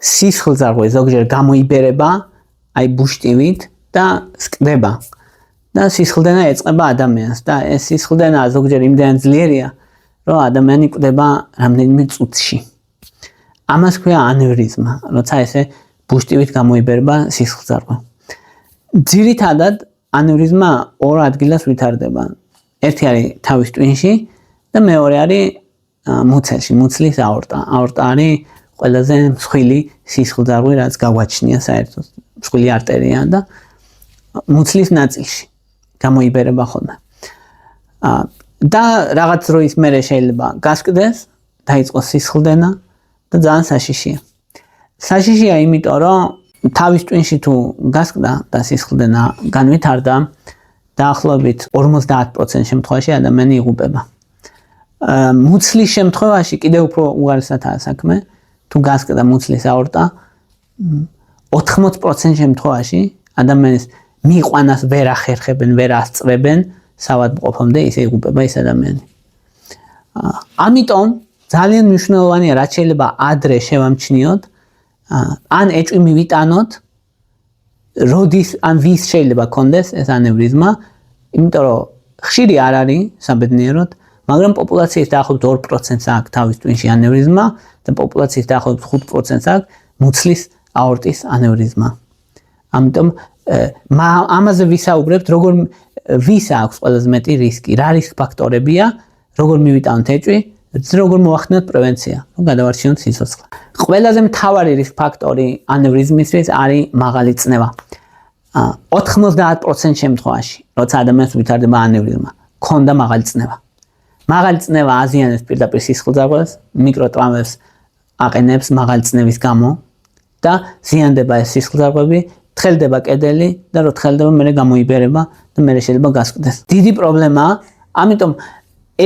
სისხლძარღვი ზოგჯერ გამოიბერება აი ბუშტივით და სკდება და სისხლდენა ეწყება ადამიანს და ეს სისხლდენა ზოგჯერ იმდენად ძლიერია რომ ადამიანი კვდება რამდენიმე წუთში. ამას ქვია ანევრიზმა, როცა ესე ბუშტივით გამოიბერება სისხლძარღვი. ძირითადად ანევრიზმა ორ ადგილას ვითარდება. ერთი არის თავის ტვინში და მეორე არის მუცელში, მუცლის აორტა. აორტა არის ყველაზე მსხვილი სისხლძარღვი, რაც გაგვაჩნია საერთოდ. მსხვილი არტერია და მუცლის ნაწილში გამოიბერება ხოლმე. და რაღაც დროის მერე შეიძლება გასკდეს, დაიწყოს სისხლდენა და ძალიან საშიშია. საშიშია იმიტომ, რომ თავის ტვინში თუ გასკდა და სისხლდენა განვითარდა, დაახლოებით 50% შემთხვევაში ადამიანი იღუპება. მუცლის შემთხვევაში კიდევ უფრო უარესადაა საქმე, თუ გასკდა მუცლის აორტა, 80% შემთხვევაში ადამიანის მიიყვანას ვერ ახერხებენ, ვერ ასწრებენ საავადმყოფომდე, ისე იღუპება ის ადამიანი. ამიტომ ძალიან მნიშვნელოვანია, რაც შეიძლება ადრე შევამჩნიოთ, ან ეჭვი მივიტანოთ, როდის ან ვის შეიძლება კონდეს ეს ანევრიზმა, იმიტომ რომ ხშირი არ არის საბედნიეროდ, მაგრამ პოპულაციის დაახლოებით 2%-ს აქვს თავის ტვინში ანევრიზმა და პოპულაციის დაახლოებით 5%-ს აქვს მუცლის აორტის ანევრიზმა. ამიტომ ამაზე ვისაუბრებთ, ვის აქვს ყველაზე მეტი რისკი, რა რისკ ფაქტორებია, როგორ მივიტანოთ ეჭვი, როგორ მოახდინოთ პრევენცია, რომ გადავარჩინოთ სიცოცხლე. ყველაზე მთავარი რისკ ფაქტორი ანევრიზმისთვის არის მაღალი წნევა. 90% შემთხვევაში, როცა ადამიანს ვითარდება ანევრიზმა, ქონდა მაღალი წნევა. მაღალი წნევა აზიანებს პირდაპირ სისხლძარღვს, მიკროტრამვებს აყენებს მაღალი წნევის გამო და ზიანდება ეს სისხლძარღვები, თხელდება კედელი და რო თხელდება მერე გამოიბერება და მერე შეიძლება გასკდეს. დიდი პრობლემაა, ამიტომ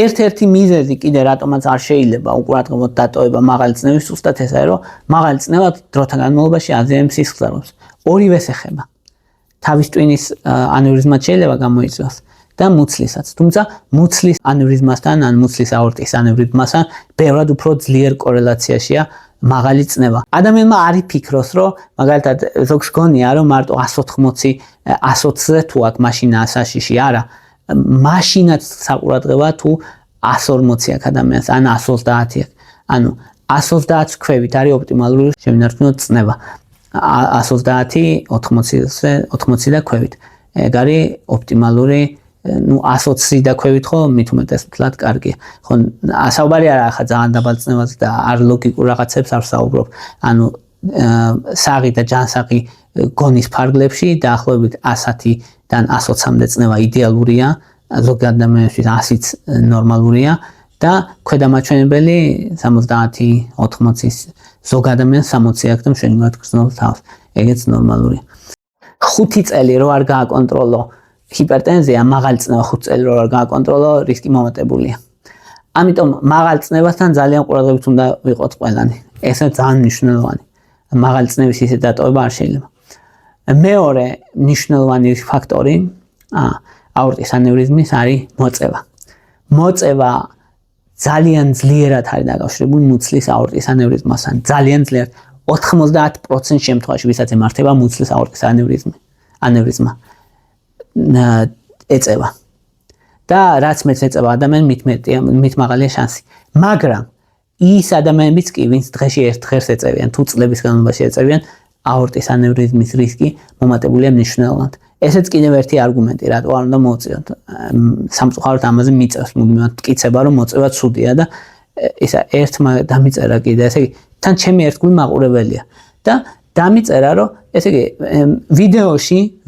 ერთ-ერთი მიზეზი კიდე რატომაც არ შეიძლება უყურადღებოდ დატოვება მაღალი წნევის, ზუსტად ესაა, რომ მაღალი წნევა დროთა განმავლობაში აზიანებს სისხლძარღვებს. ორივეს ეხება. თავის ტვინის ანევრიზმაც შეიძლება გამოიწვიოს და მუცლისაც. თუმცა მუცლის ანევრიზმასთან ან მუცლის აორტის ანევრიზმასთან ბევრად უფრო ძლიერ კორელაციაშია მაღალი წნევა. ადამიანმა არ იფიქროს, რომ მაგალითად ზოგს გონია, რომ მარტო 180-ზე თუ აქ მაშინა საშიში არა, მაშინაც საყურადღება თუ 140 აქ ადამიანს, ან 130 აქ. ანუ 130 ქვევით არის ოპტიმალური შევინარჩუნო წნევა. 130, 80 და ქვევით. ეგ არის ოპტიმალური, 120 და ქვევით ხო მით უმეტეს მთლად კარგია. ხო, საუბარი არა ახლა ძალიან დაბალ წნევაზე და არ ლოგიკურ რაღაცებს არ საუბრობ. ანუ საღი და ჯანსაღი გონის ფარგლებში დაახლოებით 100-დან 120-მდე წნევა იდეალურია, ზოგ ადამიანისთვის 100-იც ნორმალურია და ქვედამაჩვენებელი 70-80-ის ზოგ ადამიანს 60 აქვს და მშვენივრად გრძნობს თავს. ეგეც ნორმალურია. 5 წელი რო არ გააკონტროლო ჰიპერტენზია, მაღალი წნევა 5 წელი რო არ გააკონტროლო, რისკი მომატებულია. ამიტომ მაღალი წნევასთან ძალიან ყურადღებით უნდა ვიყოთ ყველანი. ესა ძალიან მნიშვნელოვანი. მაღალი წნევის ისე დატოვება არ შეიძლება. მეორე მნიშვნელოვანი ფაქტორი აორტის ანევრიზმის არის მოწევა. მოწევა ძალიან ძლიერად არის დაკავშირებული მუცლის აორტის ანევრიზმასთან. ძალიან ძლიერად 90% შემთხვევაში, ვისაც ემართება მუცლის აორტის ანევრიზმა ეწევა. და რაც მეც ეწევა ადამიანი, მით მაღალია შანსი. მაგრამ ის ადამიანებიც კი, ვინც დღეში ერთ ღერს ეწევიან, თუ წლების განმავლობაში ეწევიან, აორტის ანევრიზმის რისკი მომატებულია მნიშვნელოვნად. ესეც კიდევ ერთი არგუმენტი, რატო არ უნდა მოუწიოთ. სამწუხაროდ ამაზე მიწევს მუდმივად მტკიცება, რომ მოწევა ცუდია და ისა ერთმა დამიწერა კიდე, ესე იგი, თან ჩემი ერთგული მაყურებელია და დამიწერა, რომ ესე იგი,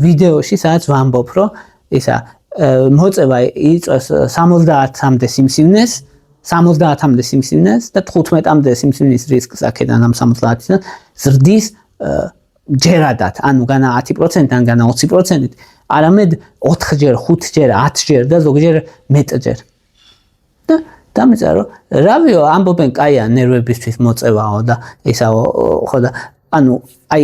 ვიდეოში სადაც ვამბობ, რომ ისა მოწევა იწვევს 70-მდე სიმსივნეს, 70-მდე სიმსივნეს და 15-მდე სიმსივნის რისკს აქედან ამ 70-დან ზრდის ჯერადად, ანუ განა 10%, ან განა 20%, არამედ 4-ჯერ, 5-ჯერ, 10-ჯერ და ზოგჯერ მეტჯერ. და დამეწერა, რომ რავიო, ამბობენ კაია ნერვებისთვის მოწევაო და ისაო, ხო და ანუ აი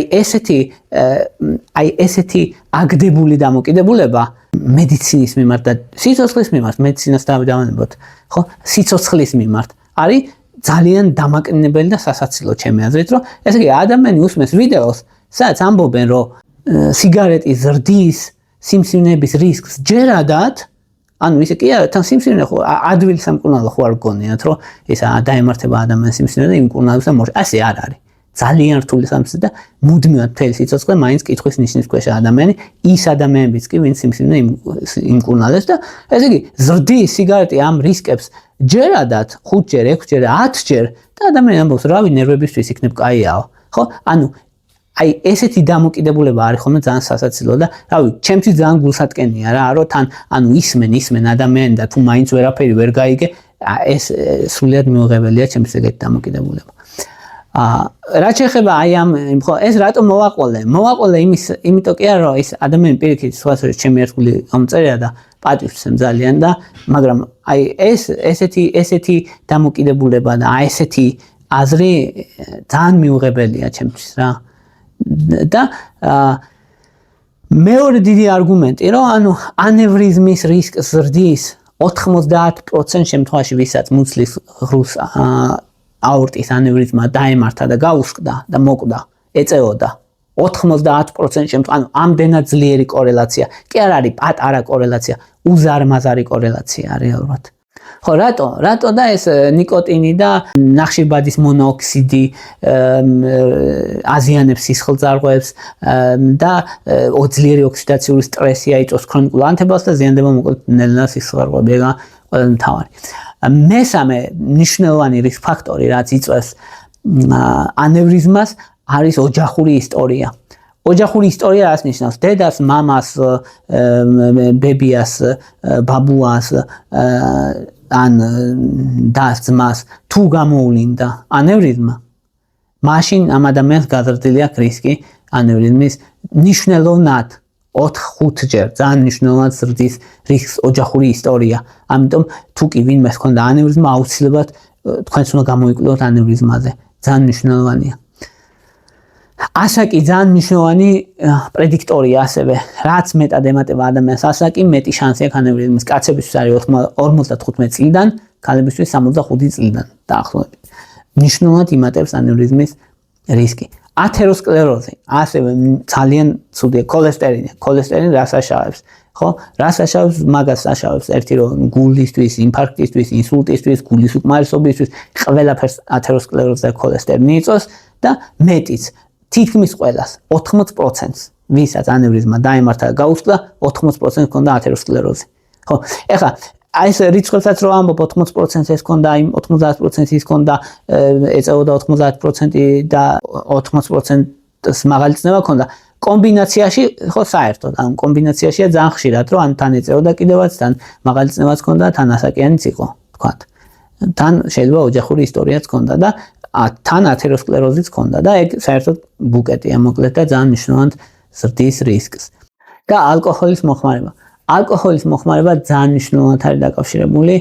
ესეთი აგდებული დამოკიდებულება მედიცინის მიმართ და სიცოცხლის მიმართ, მედიცინას დავანებოთ, ხო, სიცოცხლის მიმართ არის ძალიან დამაკნინებელი და სასაცილო ჩემი აზრით, რომ ესე იგი ადამიანი უსმენს ვიდეოს, სადაც ამბობენ, რომ სიგარეტის ზრდის, სიმსივნეების რისკს ჯერადად, ანუ ისე კი არა, თან სიმსივნე ხო ადვილი სამკურნალო ხო არ გონიათ, რომ ეს დაემართება ადამიანის სიმსივნე და იმ კურნალებს და ასე არ არის. ძალიან რთული სამსი და მუდმივად მთელი სიცოცხლე მაინც კითხვის ნიშნის ქვეშ ადამიანი, ის ადამიანებიც კი, ვინც სიმსივნე იმკურნალებს და ესე იგი ზრდის სიგარეტი ამ რისკებს ჯერადად 5-ჯერ, 6-ჯერ, 10-ჯერ და ადამიანი ამბობს, რავი, ნერვებისთვის იქნებ კაიაო, ხო? ანუ აი ესეთი დამოკიდებულება არის ხოლმე ძალიან სასაცილო და რავი, ჩემთვის ძალიან გულსატკენია რა, რომ თან ანუ ისმენ ადამიანი და თუ მაინც ვერაფერი ვერ გაიგე, ეს სრულიად მიუღებელია ჩემთვის ეგეთი დამოკიდებულება. რაც შეეხება აი ამ ხო ეს რატომ მოვაყოლე იმიტომ კი არა რომ ეს ადამიანი პირიქით სხვას ჩემი ერთგული მომწერია და პატივს ძალიან და მაგრამ აი ესეთი დამოკიდებულება და აი ესეთი აზრი ძალიან მიუღებელია ჩემთვის რა და მეორე დიდი არგუმენტი რომ ანუ ანევრიზმის რისკს ზრდის 90% შემთხვევაში ვისაც მუცლის ღრუს აორტის ანევრიზმა დაემართა და გაუსკდა და მოკვდა, ეწეოდა 90% შემთხვევაში, ანუ ამდენად ძლიერი კორელაცია, კი არ არის პატარა კორელაცია, უზარმაზარი კორელაცია რეალურად. ხო, რატო და ეს ნიკოტინი და ნახშირბადის მონოქსიდი აზიანებს სისხლძარღვებს და ძლიერი ოქსიდაციური სტრესი აიწვევს ქრონიკულ ანთებელს და ზიანდება მოკლედ ნელ-ნელა სისხლძარღვები, ეგა ყველაზე მთავარი. მესამე მნიშვნელოვანი რისკ ფაქტორი, რაც იწვევს ანევრიზმას, არის ოჯახური ისტორია. ოჯახური ისტორია რას ნიშნავს? დედას, მამას, ბებიას, ბაბუას ან დას-ძმას თუ გამოვლინდა ანევრიზმა, მაშინ ამ ადამიანს გაზრდილი აქვს რისკი ანევრიზმის მნიშვნელოვნად 4-5-ჯერ ძალიან მნიშვნელოვნად ზრდის რისკს ოჯახური ისტორია. ამიტომ თუ კი ვინმე ჰქონდა ანევრიზმა, აუცილებლად თქვენს უნდა გამოიკვლიოთ ანევრიზმაზე. ძალიან მნიშვნელოვანია. ასაკი ძალიან მნიშვნელოვანი პრედიქტორია ასევე. რაც მეტად ემატება ადამიანს ასაკი, მეტი შანსი აქვს ანევრიზმის. კაცებისთვის არის 55 წლიდან, ქალებისთვის 65 წლიდან დაახლოებით. მნიშვნელოვნად იმატებს ანევრიზმის რისკი. ათეროსკლეროზი, ასევე ძალიან ცუდია, ქოლესტერინი რას აშავებს, ხო? რას აშავებს, მაგას აშავებს ერთი რომ გულისთვის, ინფარქტისთვის, ინსულტისთვის, გულის უკმარისობისთვის, ყველაფერს ათეროსკლეროზი და ქოლესტერინი იწვევს და მეტიც, თითქმის ყველას, 80%-ს, ვისაც ანევრიზმა დაემართა და გაუსკდა, 80% ჰქონდა ათეროსკლეროზი. ხო, ეხლა აი ეს რიცხვებსაც რო ამბობ 80% ეს ჰქონდა, იმ 90% ის ჰქონდა, ეწეოდა 90% და 80%-ს მაღალი წნევა ჰქონდა. კომბინაციაში ხო საერთოდ, ანუ კომბინაციაშია ძალიან ხშირად, რომ ან თან ეწეოდა კიდევაც, თან მაღალი წნევაც ჰქონდა, თან ასაკიანიც იყო, თქვათ. თან შეიძლება ოჯახური ისტორიაც ჰქონდა და თან ათეროსკლეროზიც ჰქონდა და ეგ საერთოდ ბუკეტია მოკლედ და ძალიან მნიშვნელოვნად ზრდის რისკს. და ალკოჰოლის მოხმარება. ალკოჰოლის მოხმარება ძალიან მნიშვნელოვნად არის დაკავშირებული.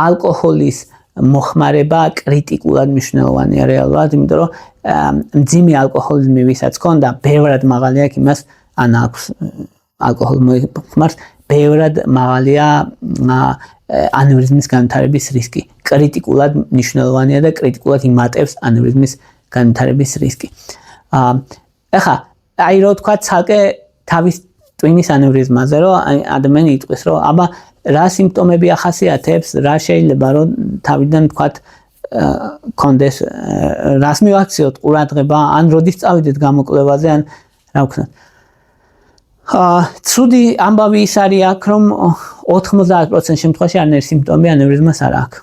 ალკოჰოლის მოხმარება კრიტიკულად მნიშვნელოვანია რეალურად, იმიტომ რომ მძიმე ალკოჰოლიზმი ვისაც ჰქონდა, ბევრად მაღალი აქვს იმას, ან აქვს ალკოჰოლის მოხმარს, ბევრად მაღალია ანევრიზმის განვითარების რისკი. კრიტიკულად მნიშვნელოვანია და კრიტიკულად იმატებს ანევრიზმის განვითარების რისკი. ეხლა აი რო თქვა ცალკე თავის ტვინის ანევრიზმაზე, რომ ადამიანი იტყვის, რომ აბა რა სიმპტომები ახასიათებს, რა შეიძლება რომ თავიდან თქვათ კონდეს, რას მივაქციოთ ყურადღება, ან როდის წავიდეთ გამოკვლევაზე, ან რა ვქნათ. ცუდი ამბავი ის არის აქ, რომ 90% შემთხვევაში არანაირი სიმპტომები ანევრიზმას არ აქვს.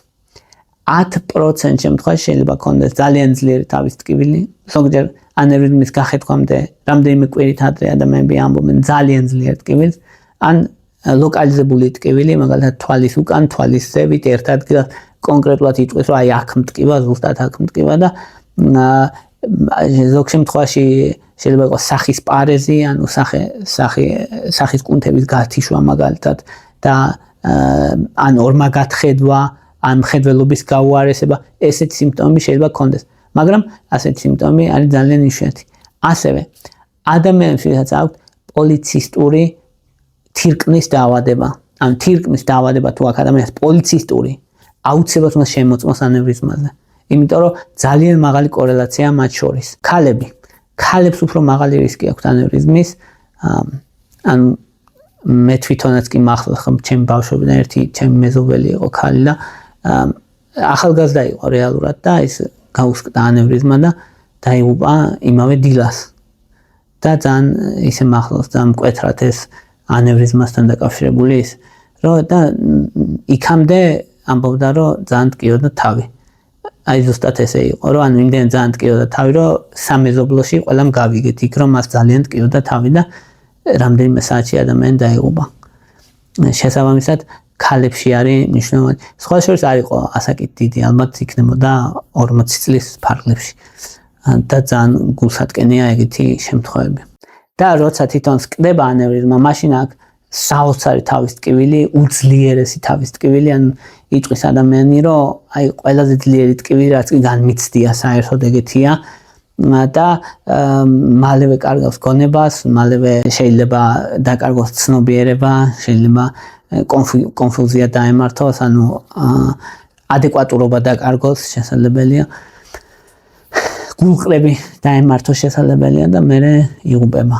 10% შემთხვევაში შეიძლება კონდეს ძალიან ძლიერი თავის ტკივილი, ზოგჯერ ანევრიზმის გახეთქვამდე რამდენიმე კვირით ადრე ადამიანები ამბობენ ძალიან ძლიერ ტკივილს, ან ლოკალიზებული ტკივილი, მაგალითად თვალის უკან, თვალის ზევით ერთ ადგილას კონკრეტულად იტყვის, რომ აი აქ მტკივა, ზუსტად აქ მტკივა და ზოგ შემთხვევაში შეიძლება იყოს სახის პარეზი, ანუ სახის კუნთების გათიშვა მაგალითად და ან ორმაგათხედვა, ან მხედველობის გაუარესება, ესეთი სიმპტომები შეიძლება ჰქონდეს. მაგრამ ასეთი სიმპტომები არის ძალიან იშვიათი. ასევე ადამიანებს ვისაც აქვთ პოლიცისტური თირკმლის დაავადება, ან თირკმლის დაავადება თუ აქვს ადამიანს პოლიცისტური აუცილებლად უნდა შემოწმოს ანევრიზმაზე. იმიტომ რომ ძალიან მაღალი კორელაციაა მათ შორის. ქალებს უფრო მაღალი რისკი აქვს ანევრიზმის, ანუ მე თვითონაც კი მახლა ჩემი ბავშვობიდან ერთი ჩემი მეზობელი იყო ქალი და ახალგაზრდა იყო რეალურად და ის გაუსკდა ანევრიზმა და დაიღუპა იმავე დილას. და ძალიან ისე მახლოს და მკვეთრად ეს ანევრიზმასთან დაკავშირებული ის, რომ და იქამდე ამბობდა, რომ ძალიან ტკიოდა თავი. აი ზუსტად ესე იყო, რომ ანუ იმდენ ძალიან ტკიოდა თავი, რომ სამეზობლოში ყველამ გავიგეთ იქ, რომ მას ძალიან ტკიოდა თავი და რამდენიმე საათში ადამიანი დაიღუპა. შესაბამისად, ქალებში არის მნიშვნელოვანი. სხვა შორის არ იყო ასაკით დიდი, ალბათ იქნებოდა 40 წლის ფარგლებში. და ძალიან გულსატკენია ეგეთი შემთხვევები. და როცა თვითონ სკდება ანევრიზმა, მაშინ აქ საოცარი თავის ტკივილი, უძლიერესი თავის ტკივილი, ან იტყვის ადამიანი, რომ აი ყველაზე ძლიერი ტკივილი რაც კი განმიცდია საერთოდ ეგეთია და მალევე კარგავს გონებას, მალევე შეიძლება დაკარგოს ცნობიერება, შეიძლება კონფუზია დაემართოს, ანუ ადეკვატურობა დაკარგოს შესაძლებელია. გულყრები დაემართოს შესაძლებელია და მერე იღუპება.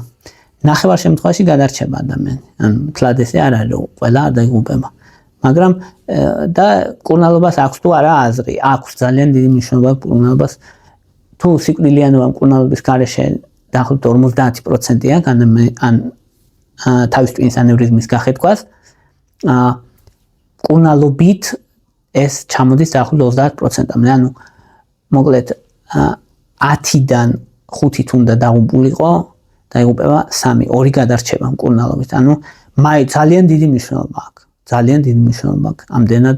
ნახევარ შემთხვევაში გადარჩება ადამიანი. ანუ თლად ესე არ არის, რომ ყველა არ დაიღუპება. მაგრამ და მკურნალობას აქვს თუ არა აზრი, აქვს ძალიან დიდი მნიშვნელობა მკურნალობას. თუ სიკვდილიანობა მკურნალობის გარეშე დაახლოებით 50%-ია ან თავის ტვინის ანევრიზმის გახეთქვას, მკურნალობით ეს ჩამოდის დაახლოებით 30%-ამდე. ანუ მოკლედ 10-დან 5 თუნდა დაღუპულიყო, დაიღუპება 3, 2 გადარჩება მკურნალობით. ანუ ძალიან დიდი მნიშვნელობა აქვს. ძალიან დიდი მნიშვნელობა აქვს. ამდენად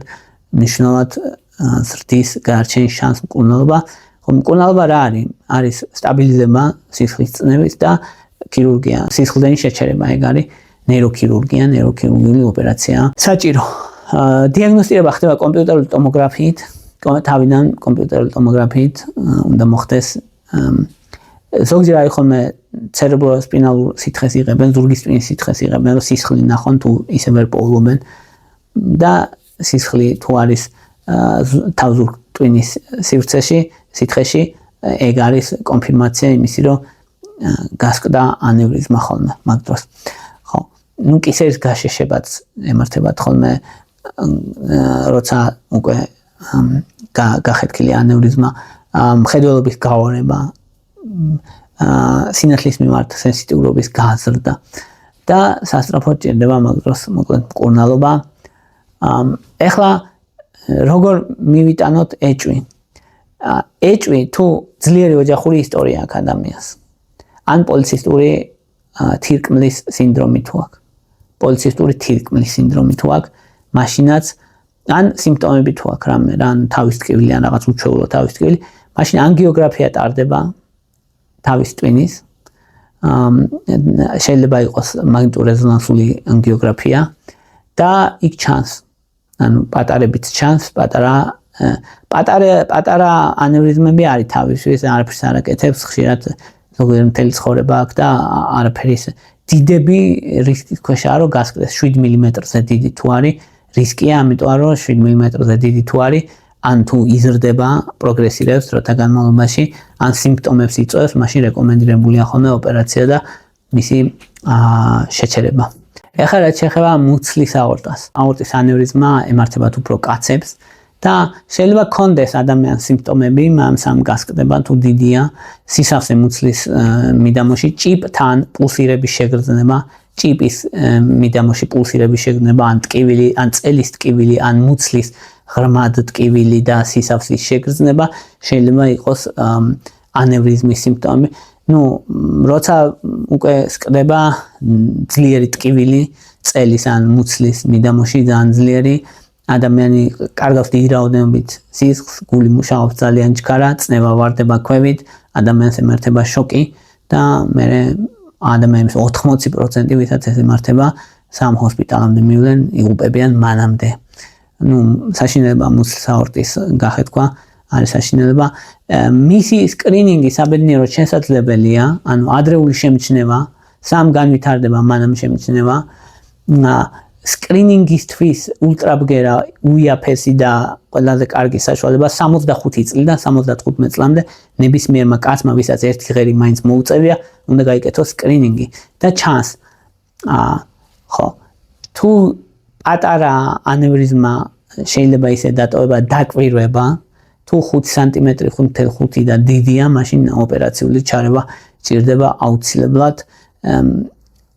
მნიშვნელოვნად ზრდის გადარჩენის შანსს მკურნალობა. მკურნალობა რა არის? არის სტაბილიზება სისხლის წნევის და ქირურგია. სისხლდენის შეჩერება, ეგ არის ნეიროქირურგია, ნეიროქირურგიული ოპერაცია. საჭირო. დიაგნოსტირება ხდება კომპიუტერული ტომოგრაფიით. თავიდან კომპიუტერული ტომოგრაფიით უნდა მოხდეს. ზოგჯერ არის ხოლმე ცერებროსპინალურ სითხეს იღებენ, ზურგის ტვინის სითხეს იღებენ, რომ სისხლი ნახონ თუ ისე ვერ პოულობენ და სისხლი თუ არის თავზურგ ტვინის სითხეში, ეგ არის კონფირმაცია იმისი, რომ გასკდა ანევრიზმა ხოლმე მაგ დროს. ხო, ნუ კისერის გაშეშებაც ემართებათ ხოლმე, როცა უკვე გახეთქილი ანევრიზმა, მხედველობის გაორება, სინათლის მიმართ სენსიტიურობის გაზრდა და სასწრაფოდ ჭირდება მაგ დროს მოკლედ მკურნალობა. ეხლა როგორ მივიტანოთ ეჭვი? ეჭვი თუ ძლიერი ოჯახური ისტორია აქვს ადამიანს, ან პოლიცისტური თირკმლის სინდრომი თუ აქვს, პოლიცისტური თირკმლის სინდრომი თუ აქვს, მაშინაც ან სიმპტომები თუ აქვს რამე, ან თავის ტკივილი, ან რაღაც უჩვეულო თავის ტკივილი, მაშინ ანგიოგრაფია ტარდება თავის ტვინის, შეიძლება იყოს მაგნიტურეზონანსული ანგიოგრაფია და იქ ჩანს, ანუ პატარებით ჩანს, პატარა ანევრიზმები არის თავისთვის, არაფერს არ აკეთებს, ხშირად ზოგადად მთელი ცხოვრება აქვს და არაფერის დიდები რისკის ქვეშაა, რომ გასკდეს 7 მმ-ზე დიდი თუ არის, რისკია, ამიტომ რომ 7 მმ-ზე დიდი თუ არის, ან თუ იზრდება, პროგრესირებს დროთა განმავლობაში, ან სიმპტომებს იწვევს, მაშინ რეკომენდირებულია ხოლმე ოპერაცია და მისი შეჩერება. ეხლა რაც შეეხება მუცლის აორტას. აორტის ანევრიზმა ემართებათ უფრო კაცებს და შეიძლება კონდეს ადამიანს სიმპტომები, მაგრამ გასკდება თუ დიდია, სისავსე მუცლის მიდამოში ჭიპთან პულსირების შეგრძნება, ჭიპის მიდამოში პულსირების შეგრძნება, ან ტკივილი, ან წელის ტკივილი, ან მუცლის ღრმად ტკივილი და სისავსის შეგრძნება შეიძლება იყოს ანევრიზმის სიმპტომები. ნუ როცა უკვე სკდება ძლიერი ტკივილი წელის ან მუცლის მიდამოში, ძალიან ძლიერი, ადამიანი კარგავს დიდი რაოდენობით სისხლს, გული მუშაობს ძალიან ჩქარა, წნევა ვარდება ქვევით, ადამიანს ემართება შოკი და მერე ადამიანის 80% ვისაც ეს ემართება, სამ ჰოსპიტალამდე მივლენ, იღუპებიან მანამდე. ნუ საშინელება მუცლის აორტის გახეთქვა არის საშინელება. მისი სკრინინგი საბედნიეროდ შესაძლებელია, ანუ ადრეული შემჩნევა, სამ განვითარდება მანამ შემჩნევა. სკრინინგისთვის ულტრაბგერა უიაფესი და ყველაზე კარგი საშუალება 65 წლიდან 75 წლამდე ნებისმიერმა კაცმა, ვისაც ერთი ღერი მაინც მოუწევია, უნდა გაიკეთოს სკრინინგი და ჩანს ხო თუ პატარა ანევრიზმა შეიძლება ისე დატოვება დაკვირვება თუ 5 სანტიმეტრი 5.5 და დიდია, მაშინ ოპერაციული ჩარევა ჭირდება აუცილებლად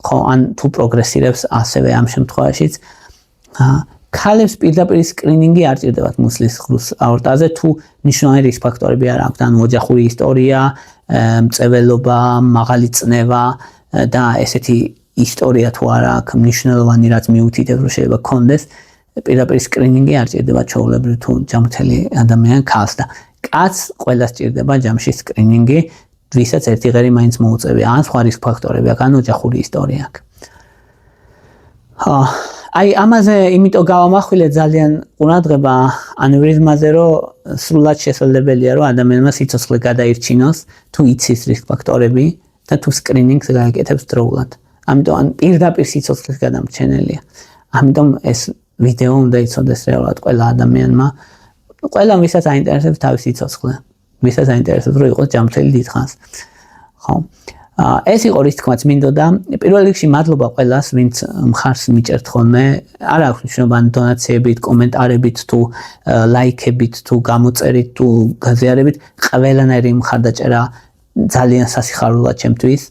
ხო ან თუ პროგრესირებს ასევე ამ შემთხვევაშიც ქალებს პირდაპირ სკრინინგი არ ჭირდებათ მუსლის ღრუს აორტაზე თუ მნიშვნელოვანი რისკ ფაქტორები არ აქვთ, ანუ ოჯახური ისტორია, მწეველობა, მაღალი წნევა და ესეთი ისტორია თუ არ აქვს მნიშვნელოვანი რაც მიუთითებს რომ შეიძლება გქონდეს პირდაპირ სკრინინგი არ ჭირდება ჩვეულებრივ თუ ჯანმრთელი ადამიან ქალს და კაცს ყველას ჭირდება ჯამში სკრინინგი ვისაც ერთი ღერი მაინც მოუწევია ან სხვა რისკ ფაქტორები აქვს ან ოჯახური ისტორია აქვს აი ამაზე იმიტომ გავამახვილე ძალიან ყურადღება ანევრიზმაზე რომ სრულად შესაძლებელია რომ ადამიანმა სიცოცხლე გადაირჩინოს თუ იცის რისკ ფაქტორები და თუ სკრინინგს გააკეთებს დროულად ამიტომ ან პირდაპირ სიცოცხლის გადამრჩენელია ამიტომ ეს ვიდეო უნდა იცოდეს რეალურად ყველა ადამიანმა ყველა ვისაც აინტერესებს თავისი სიცოცხლე ვისაც აინტერესებს რომ იყოს ჯანმრთელი დიდხანს ხო ეს იყო რის თქმაც მინდოდა პირველ რიგში მადლობა ყველას ვინც მხარს მიჭერთ ხოლმე არ აქვს მნიშვნელობა დონაციებით კომენტარებით თუ ლაიქებით თუ გამოწერით თუ გაზიარებით ყველანაირი მხარდაჭერა ძალიან სასიხარულოა ჩემთვის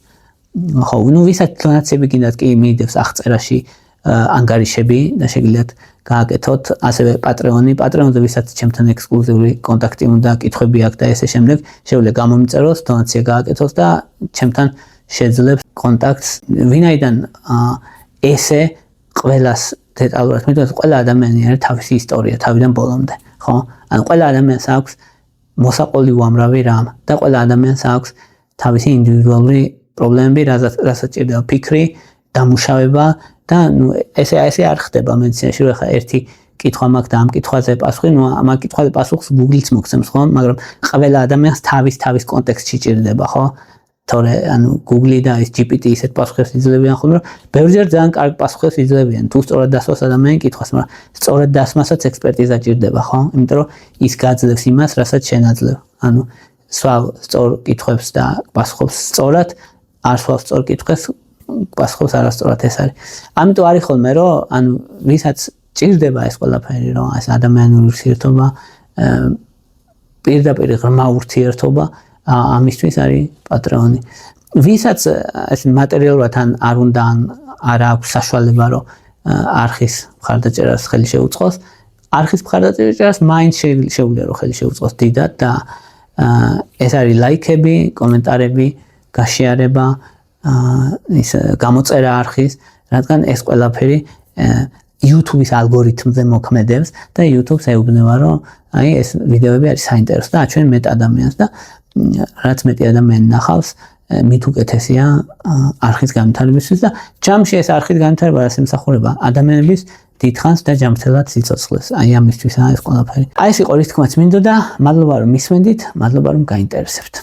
ხო ნუ ვისაც დონაციები გინდათ კი მიიდებს აღწერაში ანგარიშები და შეგიძლიათ გააკეთოთ ასევე პატრეონზე ვისაც ჩემთან ექსკლუზიური კონტაქტი უნდა კითხვები აქვს და ესე შემდეგ შეუძლია გამომიწეროს დონაცია გააკეთოს და ჩემთან შეძლებს კონტაქტს ვინაიდან ესე ყველას დეტალურად მეტყვი ყველა ადამიანი არის თავისი ისტორია თავიდან ბოლომდე ხო ანუ ყველა ადამიანს აქვს მოსაყოლი უამრავი რამ და ყველა ადამიანს აქვს თავისი ინდივიდუალური პრობლემები რასაც ჭირდება ფიქრი დამუშავება და ნუ ესე არ ხდება მედიცინაში რომ ხა ერთი კითხვა მაქვს და ამ კითხვაზე პასუხი ნუ ამ კითხვაზე პასუხს Google-იც მოგცემს ხო მაგრამ ყველა ადამიანს თავის კონტექსტში ჭირდება ხო თორე ანუ Google და ეს GPT ისეთ პასუხებს იძლევიან ხოლმე რომ ბევრჯერ ძალიან კარგ პასუხებს იძლევიან თუ სწორად დასვას ადამიანი კითხვას მაგრამ სწორად დასმასაც ექსპერტიზა ჭირდება ხო იმიტომ რომ ის გაძლევს იმას რასაც შენ აძლევ ანუ სვავ სწორ კითხვებს და პასუხობს სწორად არ სვავ სწორ კითხვებს პასუხობს არასწორად ეს არის. ამიტომ არის ხოლმე რომ ანუ ვისაც ჭირდება ეს ყველაფერი რომ ეს ადამიანური ურთიერთობა პირდაპირ ღრმა ურთიერთობა ამისთვის არის პატრეონი. ვისაც ეს მატერიალურად არ უნდა ან არ აქვს საშუალება რომ არხის მხარდაჭერას ხელი შეუწყოს, არხის მხარდაჭერას მაინც შეუძლია რომ ხელი შეუწყოს დიდად და ეს არის ლაიქები, კომენტარები, გაშიარება ის გამოწერა არხის, რადგან ეს ყველაფერი YouTube-ის ალგორითმზე მოქმედებს და YouTube-ს ეუბნება რომ აი ეს ვიდეოები არის საინტერესო და აჩვენ მეტ ადამიანს და რაც მეტი ადამიანი ნახავს, მით უკეთესია არხის განვითარებისთვის და ჯამში ეს არხის განვითარება რაც ემსახურება ადამიანების დიდხანს და ჯანმრთელად სიცოცხლეს. აი ამისთვისაა ეს ყველაფერი. აი ეს იყო რის თქმაც მინდოდა, მადლობა რომ მისმენდით, მადლობა რომ გაინტერესებთ.